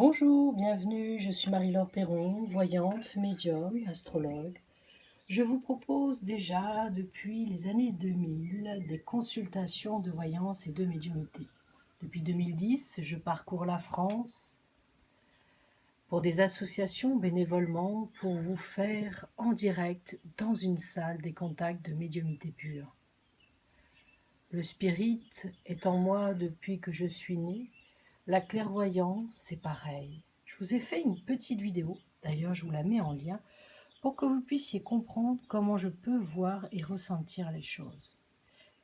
Bonjour, bienvenue, je suis Marie-Laure Perron, voyante, médium, astrologue. Je vous propose déjà depuis les années 2000 des consultations de voyance et de médiumnité. Depuis 2010, je parcours la France pour des associations bénévolement pour vous faire en direct dans une salle des contacts de médiumnité pure. Le spirit est en moi depuis que je suis née. La clairvoyance, c'est pareil. Je vous ai fait une petite vidéo, d'ailleurs je vous la mets en lien, pour que vous puissiez comprendre comment je peux voir et ressentir les choses.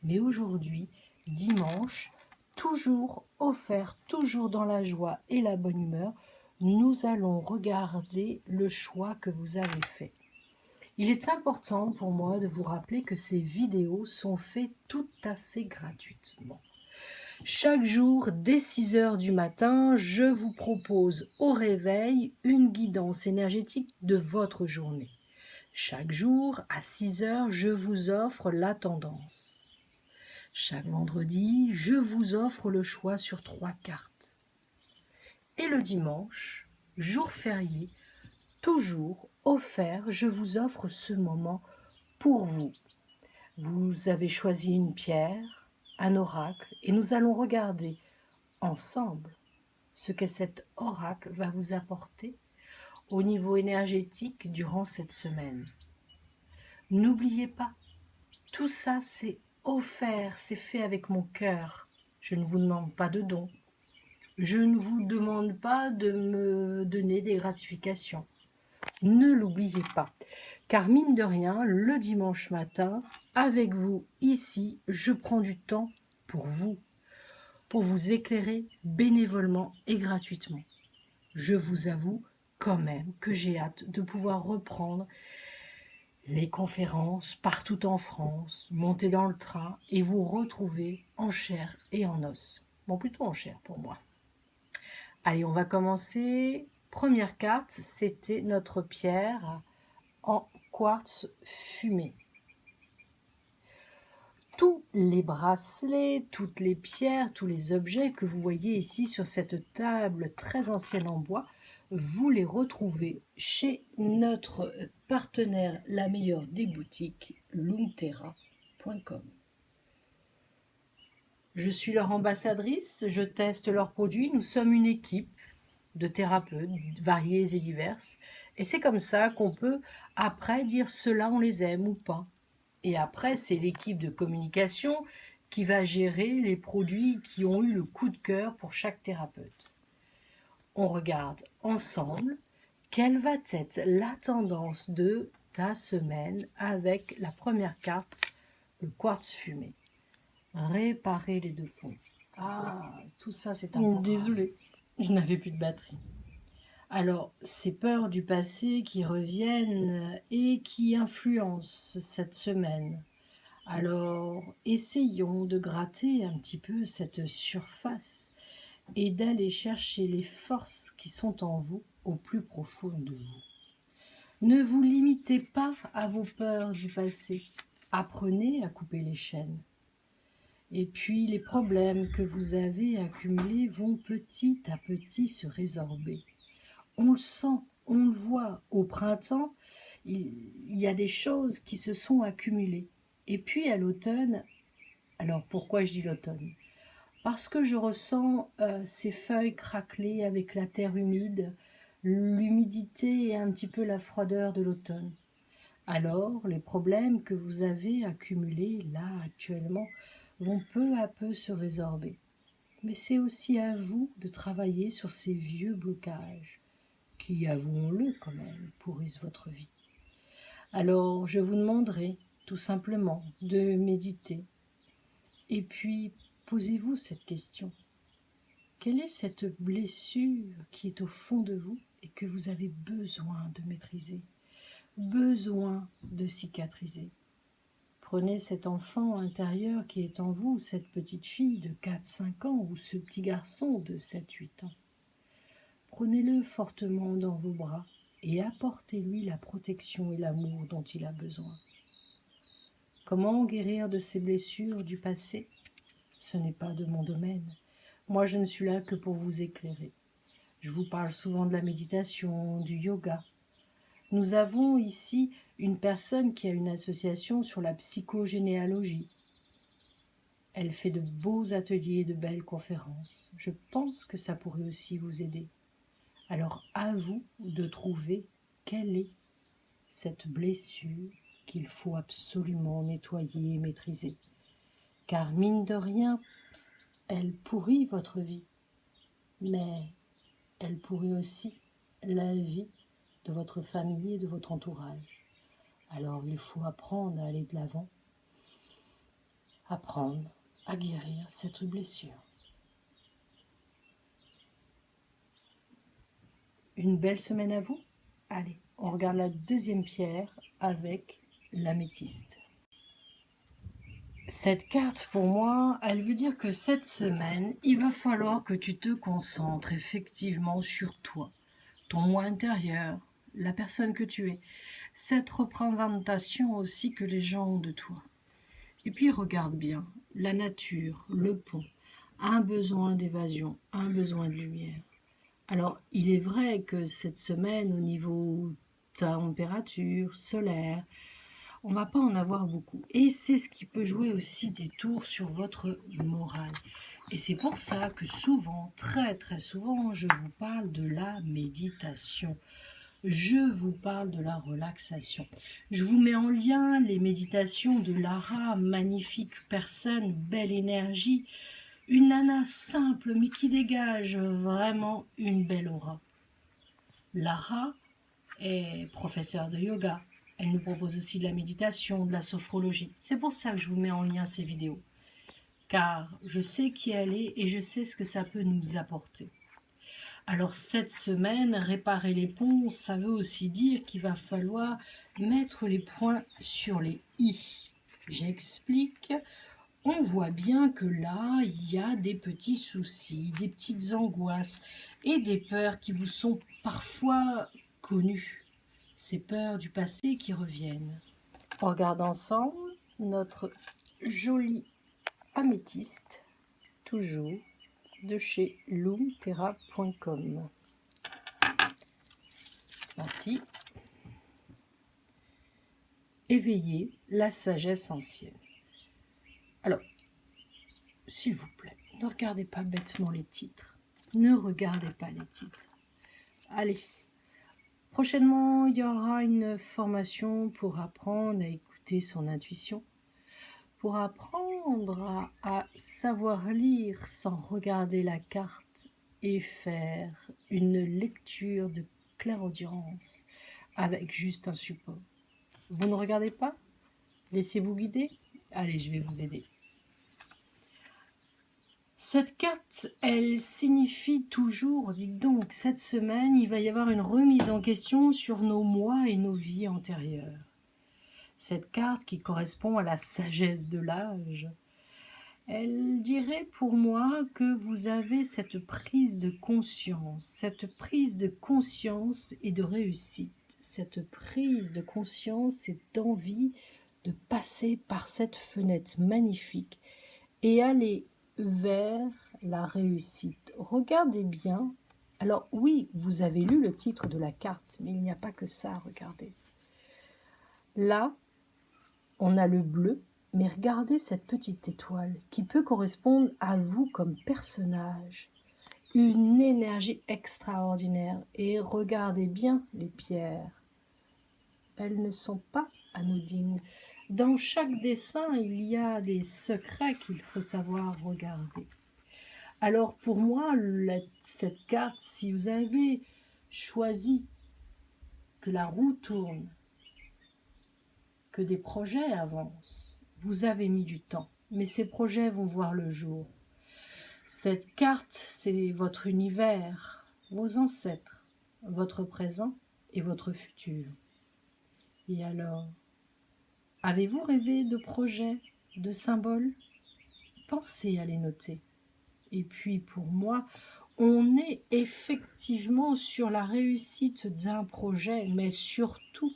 Mais aujourd'hui, dimanche, toujours offert, toujours dans la joie et la bonne humeur, nous allons regarder le choix que vous avez fait. Il est important pour moi de vous rappeler que ces vidéos sont faites tout à fait gratuitement. Chaque jour, dès 6 heures du matin, je vous propose au réveil une guidance énergétique de votre journée. Chaque jour, à 6 heures, je vous offre la tendance. Chaque vendredi, je vous offre le choix sur 3 cartes. Et le dimanche, jour férié, toujours offert, je vous offre ce moment pour vous. Vous avez choisi une pierre, un oracle, et nous allons regarder ensemble ce que cet oracle va vous apporter au niveau énergétique durant cette semaine. N'oubliez pas, tout ça c'est offert, c'est fait avec mon cœur. Je ne vous demande pas de dons. Je ne vous demande pas de me donner des gratifications. Ne l'oubliez pas, car mine de rien, le dimanche matin, avec vous ici, je prends du temps pour vous éclairer bénévolement et gratuitement. Je vous avoue quand même que j'ai hâte de pouvoir reprendre les conférences partout en France, monter dans le train et vous retrouver en chair et en os. Bon, plutôt en chair pour moi. Allez, on va commencer. Première carte, c'était notre pierre en quartz fumé. Tous les bracelets, toutes les pierres, tous les objets que vous voyez ici sur cette table très ancienne en bois, vous les retrouvez chez notre partenaire, la meilleure des boutiques, Lunterra.com. Je suis leur ambassadrice, je teste leurs produits, nous sommes une équipe de thérapeutes variés et diverses, et c'est comme ça qu'on peut après dire ceux-là on les aime ou pas. Et après, c'est l'équipe de communication qui va gérer les produits qui ont eu le coup de cœur pour chaque thérapeute. On regarde ensemble quelle va être la tendance de ta semaine avec la première carte, le quartz fumé. Réparer les deux ponts. Ah, tout ça c'est important. Désolée, je n'avais plus de batterie. Alors, ces peurs du passé qui reviennent et qui influencent cette semaine. Alors, essayons de gratter un petit peu cette surface et d'aller chercher les forces qui sont en vous au plus profond de vous. Ne vous limitez pas à vos peurs du passé. Apprenez à couper les chaînes. Et puis, les problèmes que vous avez accumulés vont petit à petit se résorber. On le sent, on le voit. Au printemps, il y a des choses qui se sont accumulées. Et puis à l'automne, alors pourquoi je dis l'automne? Parce que je ressens ces feuilles craqueler avec la terre humide, l'humidité et un petit peu la froideur de l'automne. Alors les problèmes que vous avez accumulés là actuellement vont peu à peu se résorber. Mais c'est aussi à vous de travailler sur ces vieux blocages qui, avouons-le quand même, pourrissent votre vie. Alors je vous demanderai tout simplement de méditer. Et puis, posez-vous cette question. Quelle est cette blessure qui est au fond de vous et que vous avez besoin de maîtriser, besoin de cicatriser? Prenez cet enfant intérieur qui est en vous, cette petite fille de 4-5 ans ou ce petit garçon de 7-8 ans. Prenez-le fortement dans vos bras et apportez-lui la protection et l'amour dont il a besoin. Comment guérir de ces blessures du passé? Ce n'est pas de mon domaine. Moi, je ne suis là que pour vous éclairer. Je vous parle souvent de la méditation, du yoga. Nous avons ici une personne qui a une association sur la psychogénéalogie. Elle fait de beaux ateliers, de belles conférences. Je pense que ça pourrait aussi vous aider. Alors à vous de trouver quelle est cette blessure qu'il faut absolument nettoyer et maîtriser. Car mine de rien, elle pourrit votre vie, mais elle pourrit aussi la vie de votre famille et de votre entourage. Alors il faut apprendre à aller de l'avant, apprendre à guérir cette blessure. Une belle semaine à vous. Allez, on regarde la deuxième pierre avec l'améthyste. Cette carte, pour moi, elle veut dire que cette semaine, il va falloir que tu te concentres effectivement sur toi, ton moi intérieur, la personne que tu es, cette représentation aussi que les gens ont de toi. Et puis regarde bien, la nature, le pont, un besoin d'évasion, un besoin de lumière. Alors, il est vrai que cette semaine, au niveau température solaire, on ne va pas en avoir beaucoup. Et c'est ce qui peut jouer aussi des tours sur votre morale. Et c'est pour ça que souvent, très très souvent, je vous parle de la méditation. Je vous parle de la relaxation. Je vous mets en lien les méditations de Lara, magnifique personne, belle énergie, une nana simple mais qui dégage vraiment une belle aura. Lara est professeure de yoga. Elle nous propose aussi de la méditation, de la sophrologie. C'est pour ça que je vous mets en lien ces vidéos. Car je sais qui elle est et je sais ce que ça peut nous apporter. Alors cette semaine, réparer les ponts, ça veut aussi dire qu'il va falloir mettre les points sur les i. J'explique. On voit bien que là, il y a des petits soucis, des petites angoisses et des peurs qui vous sont parfois connues. Ces peurs du passé qui reviennent. On regarde ensemble notre jolie améthyste, toujours de chez loomterra.com. C'est parti. Éveiller la sagesse ancienne. Alors, s'il vous plaît, ne regardez pas bêtement les titres. Ne regardez pas les titres. Allez. Prochainement, il y aura une formation pour apprendre à écouter son intuition, pour apprendre à savoir lire sans regarder la carte et faire une lecture de clairaudience avec juste un support. Vous ne regardez pas? Laissez-vous guider? Allez, je vais vous aider. Cette carte, elle signifie toujours, dites donc, cette semaine, il va y avoir une remise en question sur nos moi et nos vies antérieures. Cette carte qui correspond à la sagesse de l'âge, elle dirait pour moi que vous avez cette prise de conscience et de réussite, cette prise de conscience et d'envie de passer par cette fenêtre magnifique et aller vers la réussite. Regardez bien. Alors oui, vous avez lu le titre de la carte, mais il n'y a pas que ça à regarder. Là, on a le bleu, mais regardez cette petite étoile qui peut correspondre à vous comme personnage. Une énergie extraordinaire. Et regardez bien les pierres. Elles ne sont pas anodines. Dans chaque dessin, il y a des secrets qu'il faut savoir regarder. Alors pour moi, cette carte, si vous avez choisi que la roue tourne, que des projets avancent, vous avez mis du temps, mais ces projets vont voir le jour. Cette carte, c'est votre univers, vos ancêtres, votre présent et votre futur. Et alors, avez-vous rêvé de projets, de symboles? Pensez à les noter. Et puis pour moi, on est effectivement sur la réussite d'un projet, mais surtout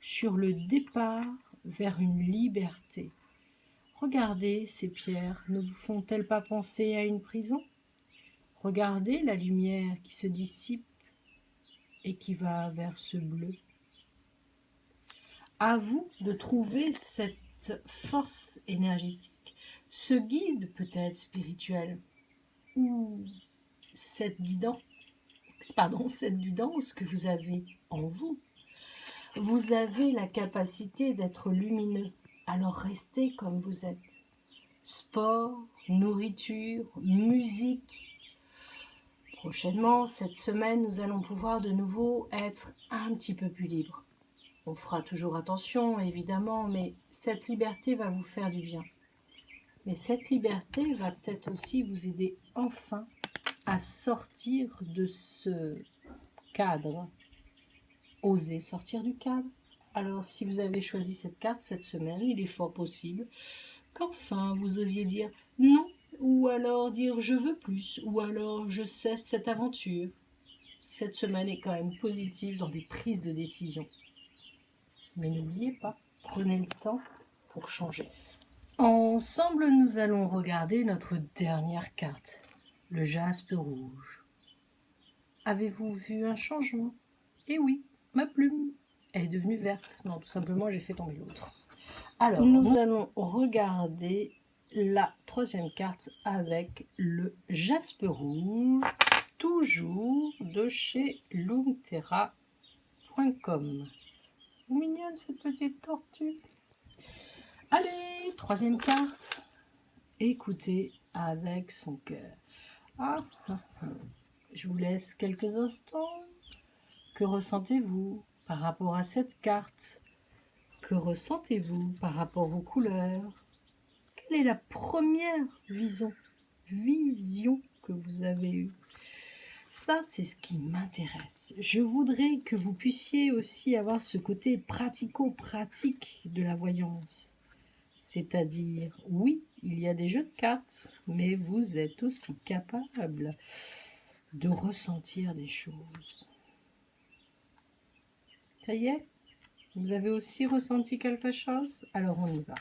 sur le départ vers une liberté. Regardez, ces pierres ne vous font-elles pas penser à une prison? Regardez la lumière qui se dissipe et qui va vers ce bleu. À vous de trouver cette force énergétique, ce guide peut-être spirituel, ou cette guidance, cette guidance que vous avez en vous. Vous avez la capacité d'être lumineux, alors restez comme vous êtes. Sport, nourriture, musique. Prochainement, cette semaine, nous allons pouvoir de nouveau être un petit peu plus libres. On fera toujours attention, évidemment, mais cette liberté va vous faire du bien. Mais cette liberté va peut-être aussi vous aider enfin à sortir de ce cadre. Osez sortir du cadre. Alors, si vous avez choisi cette carte cette semaine, il est fort possible qu'enfin vous osiez dire non, ou alors dire je veux plus, ou alors je cesse cette aventure. Cette semaine est quand même positive dans des prises de décision. Mais n'oubliez pas, prenez le temps pour changer. Ensemble, nous allons regarder notre dernière carte, le jaspe rouge. Avez-vous vu un changement? Eh oui, ma plume, elle est devenue verte. Non, tout simplement, j'ai fait tomber l'autre. Alors, nous allons regarder la troisième carte avec le jaspe rouge, toujours de chez Loomterra.com. Mignonne cette petite tortue. Allez, troisième carte. Écoutez avec son cœur. Je vous laisse quelques instants. Que ressentez-vous par rapport à cette carte? Que ressentez-vous par rapport aux couleurs? Quelle est la première vision que vous avez eue? Ça, c'est ce qui m'intéresse. Je voudrais que vous puissiez aussi avoir ce côté pratico-pratique de la voyance. C'est-à-dire, oui, il y a des jeux de cartes, mais vous êtes aussi capable de ressentir des choses. Ça y est? Vous avez aussi ressenti quelque chose? Alors on y va.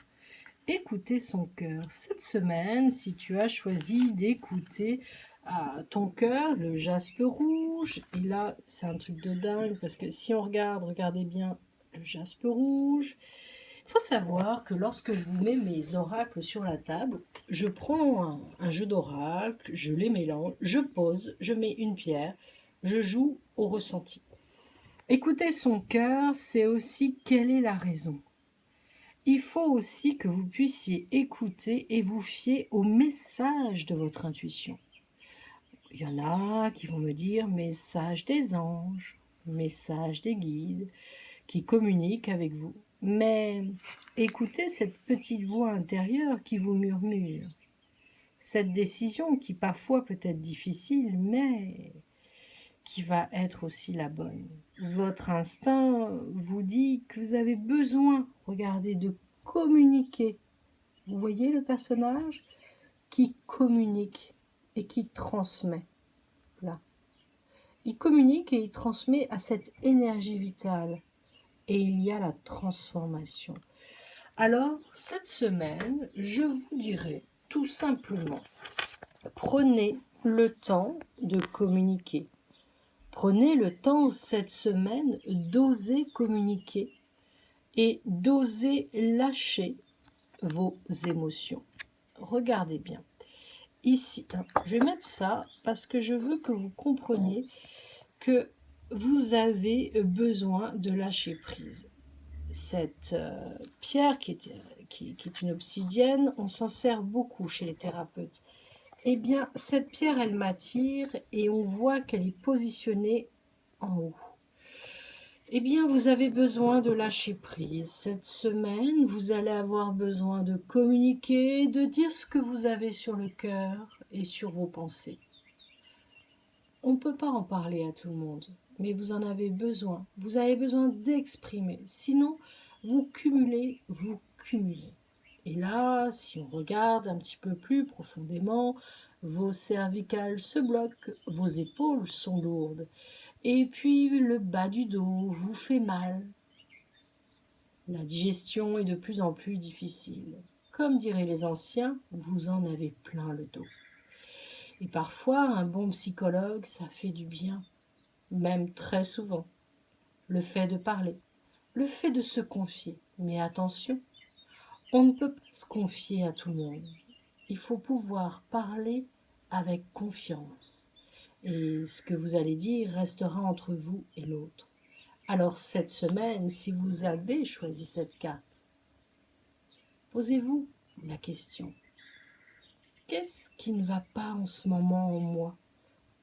Écoutez son cœur. Cette semaine, si tu as choisi d'écouter ton cœur, le jaspe rouge, et là c'est un truc de dingue parce que si on regarde, regardez bien le jaspe rouge, il faut savoir que lorsque je vous mets mes oracles sur la table, je prends un jeu d'oracles, je les mélange, je pose, je mets une pierre, je joue au ressenti. Écouter son cœur, c'est aussi quelle est la raison. Il faut aussi que vous puissiez écouter et vous fier au message de votre intuition. Il y en a qui vont me dire message des anges, message des guides qui communiquent avec vous. Mais écoutez cette petite voix intérieure qui vous murmure. Cette décision qui parfois peut être difficile, mais qui va être aussi la bonne. Votre instinct vous dit que vous avez besoin, regardez, de communiquer. Vous voyez le personnage qui communique et qui transmet. Là. Il communique et il transmet à cette énergie vitale. Et il y a la transformation. Alors, cette semaine, je vous dirai tout simplement, prenez le temps de communiquer. Prenez le temps cette semaine d'oser communiquer et d'oser lâcher vos émotions. Regardez bien. Ici, je vais mettre ça parce que je veux que vous compreniez que vous avez besoin de lâcher prise. Cette pierre qui est une obsidienne, on s'en sert beaucoup chez les thérapeutes. Eh bien, cette pierre, elle m'attire et on voit qu'elle est positionnée en haut. Eh bien, vous avez besoin de lâcher prise. Cette semaine, vous allez avoir besoin de communiquer, de dire ce que vous avez sur le cœur et sur vos pensées. On ne peut pas en parler à tout le monde, mais vous en avez besoin. Vous avez besoin d'exprimer. Sinon, vous cumulez. Et là, si on regarde un petit peu plus profondément, vos cervicales se bloquent, vos épaules sont lourdes. Et puis le bas du dos vous fait mal. La digestion est de plus en plus difficile. Comme diraient les anciens, vous en avez plein le dos. Et parfois, un bon psychologue, ça fait du bien, même très souvent. Le fait de parler, le fait de se confier. Mais attention, on ne peut pas se confier à tout le monde. Il faut pouvoir parler avec confiance. Et ce que vous allez dire restera entre vous et l'autre. Alors cette semaine, si vous avez choisi cette carte, posez-vous la question. Qu'est-ce qui ne va pas en ce moment en moi?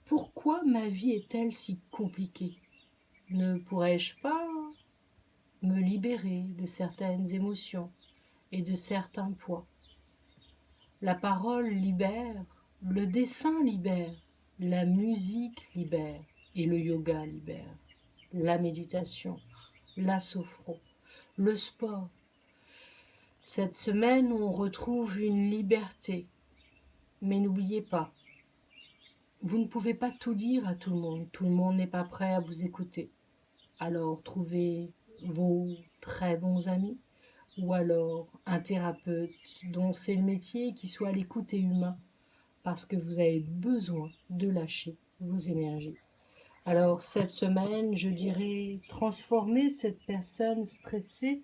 Pourquoi ma vie est-elle si compliquée? Ne pourrais-je pas me libérer de certaines émotions et de certains poids? La parole libère, le dessin libère, la musique libère et le yoga libère, la méditation, la sophro, le sport. Cette semaine, on retrouve une liberté. Mais n'oubliez pas, vous ne pouvez pas tout dire à tout le monde n'est pas prêt à vous écouter. Alors trouvez vos très bons amis ou alors un thérapeute dont c'est le métier qui soit à l'écoute et humain parce que vous avez besoin de lâcher vos énergies. Alors cette semaine, je dirais transformer cette personne stressée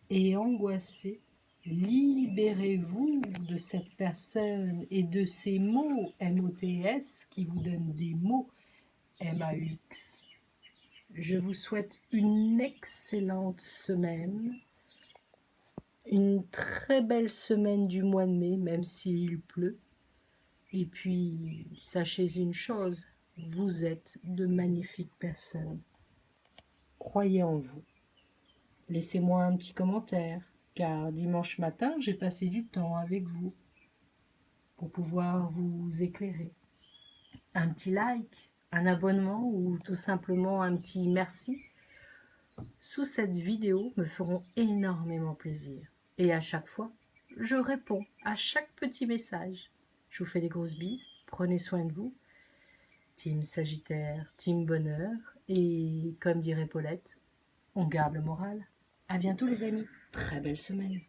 et angoissée. Libérez-vous de cette personne et de ces mots MOTS qui vous donnent des mots MAUX. Je vous souhaite une excellente semaine, une très belle semaine du mois de mai, même s'il pleut. Et puis, sachez une chose, vous êtes de magnifiques personnes. Croyez en vous. Laissez-moi un petit commentaire, car dimanche matin, j'ai passé du temps avec vous pour pouvoir vous éclairer. Un petit like, un abonnement ou tout simplement un petit merci sous cette vidéo me feront énormément plaisir. Et à chaque fois, je réponds à chaque petit message. Je vous fais des grosses bises, prenez soin de vous. Team Sagittaire, Team Bonheur. Et comme dirait Paulette, on garde le moral. À bientôt les amis, très belle semaine.